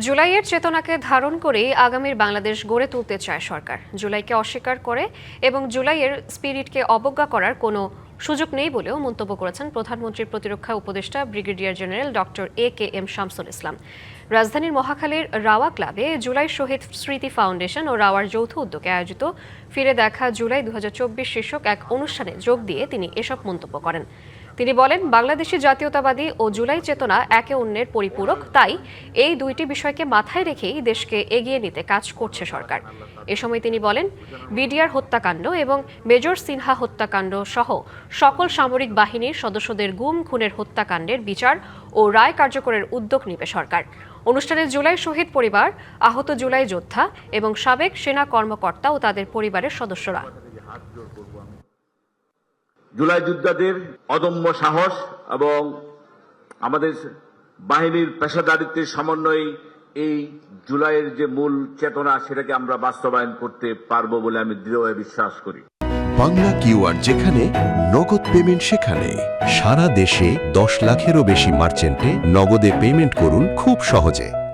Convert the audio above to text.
জুলাইয়ের চেতনাকে ধারণ করেই আগামীর বাংলাদেশ গড়ে তুলতে চায় সরকার। জুলাইকে অস্বীকার করে এবং জুলাইয়ের স্পিরিটকে অবজ্ঞা করার কোনো সুযোগ নেই বলেও মন্তব্য করেছেন প্রধানমন্ত্রীর প্রতিরক্ষা উপদেষ্টা brigadier general doctor A K M. Shamsul Islam. রাজধানীর মহাখালীর রাওয়া ক্লাবে জুলাই শহীদ স্মৃতি ফাউন্ডেশন ও রাওয়ার যৌথ উদ্যোগে আয়োজিত ফিরে দেখা জুলাই 2024 শীর্ষক এক অনুষ্ঠানে যোগ দিয়ে তিনি এসব মন্তব্য করেন। তিনি বলেন, বাংলাদেশি জাতীয়তাবাদী ও জুলাই চেতনা একে অন্যের পরিপূরক, তাই এই দুইটি বিষয়কে মাথায় রেখেই দেশকে এগিয়ে নিতে কাজ করছে সরকার। এ সময় তিনি বলেন, বিডিআর হত্যাকাণ্ড এবং মেজর সিনহা হত্যাকাণ্ড সহ সকল সামরিক বাহিনীর সদস্যদের গুম খুনের হত্যাকাণ্ডের বিচার ও রায় কার্যকরের উদ্যোগ নেবে সরকার। অনুষ্ঠানে জুলাই শহীদ পরিবার, আহত জুলাই যোদ্ধা এবং সাবেক সেনা কর্মকর্তা ও তাদের পরিবারের সদস্যরা জুলাই যোদ্ধাদের অদম্য সাহস এবং আমাদের বাহিনীর পেশাদারিত্বের সমন্বয়ে এই জুলাইয়ের যে মূল চেতনা সেটাকে আমরা বাস্তবায়ন করতে পারবো বলে আমি দৃঢ়ভাবে বিশ্বাস করি। বাংলা কিউআর যেখানে নগদ পেমেন্ট সেখানে সারা দেশে 10 লাখেরও বেশি মার্চেন্টে নগদে পেমেন্ট করুন খুব সহজে।